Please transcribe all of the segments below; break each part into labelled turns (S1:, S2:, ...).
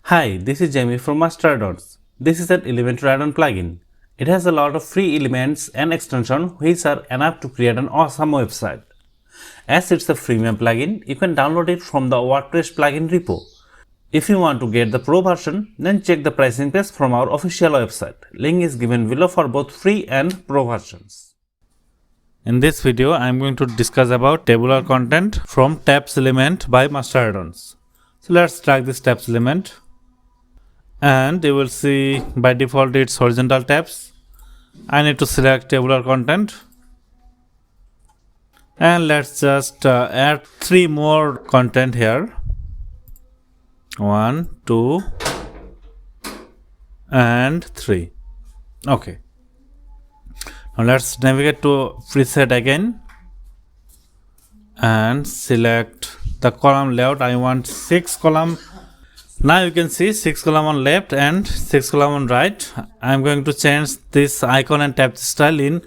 S1: Hi, this is Jamie from Addons. This is an Elementor add-on plugin. It has a lot of free elements and extensions which are enough to create an awesome website. As it's a freemium plugin, you can download it from the WordPress plugin repo. If you want to get the pro version, then check the pricing page from our official website. Link is given below for both free and pro versions. In this video, I am going to discuss about tabular content from tabs element by Addons. So let's drag this tabs element. And you will see by default it's horizontal tabs. I need to select tabular content, and let's just add 3 more content here. 1, 2 and 3. Okay, now let's navigate to preset again and select the column layout. I want 6 column. Now you can see 6 column on left and 6 column on right. I'm going to change this icon and tab style in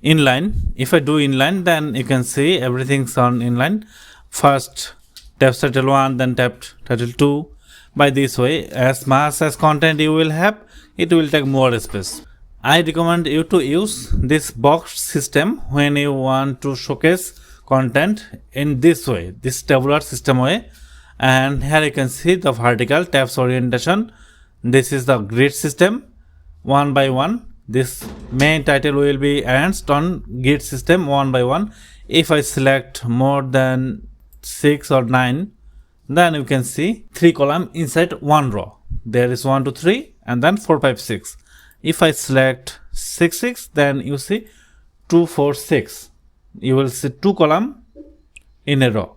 S1: inline. If I do inline, then you can see everything's on inline. First tab title 1, then tab title 2. By this way, as much as content you will have, it will take more space. I recommend you to use this box system when you want to showcase content in this way, this tabular system way. And here you can see the vertical tabs orientation. This is the grid system, one by one. This main title will be arranged on grid system one by one. If I select more than 6 or 9, then you can see 3 columns inside one row. There is 1, 2, 3 and then 4, 5, 6. If I select 6, 6, then you see 2, 4, 6. You will see 2 columns in a row.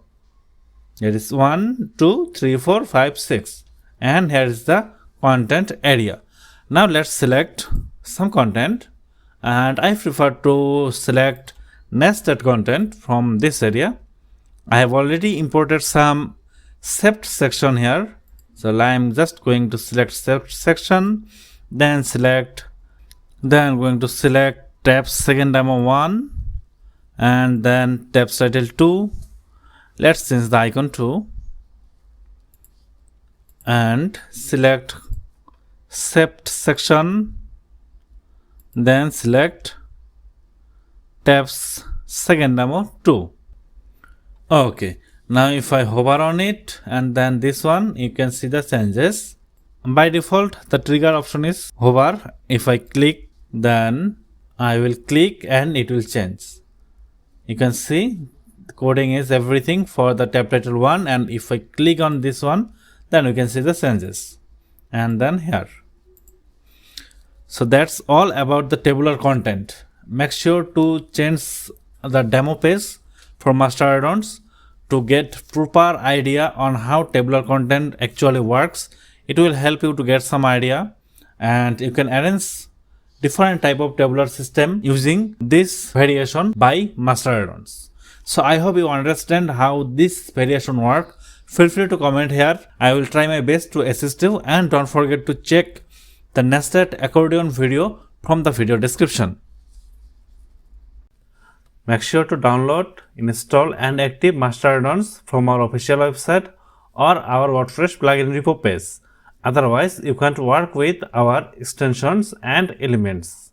S1: Here is 1, 2, 3, 4, 5, 6, and here is the content area. Now let's select some content, and I prefer to select nested content from this area. I have already imported some saved section here, so I am just going to select saved section, then I'm going to select tabs second demo 1 and then tabs title 2. Let's change the icon to and select saved section, then select tabs second demo 2. Okay, now if I hover on it and then this one, you can see the changes. By default, the trigger option is hover. If I click, then I will click and it will change. You can see coding is everything for the tab title 1, and if I click on this one, then we can see the changes, and then here. So that's all about the tabular content. Make sure to change the demo page for Addons to get proper idea on how tabular content actually works. It will help you to get some idea, and you can arrange different type of tabular system using this variation by Addons. So I hope you understand how this variation works. Feel free to comment here. I will try my best to assist you, and don't forget to check the nested accordion video from the video description. Make sure to download, install and active Addons from our official website or our WordPress plugin repo page. Otherwise, you can't work with our extensions and elements.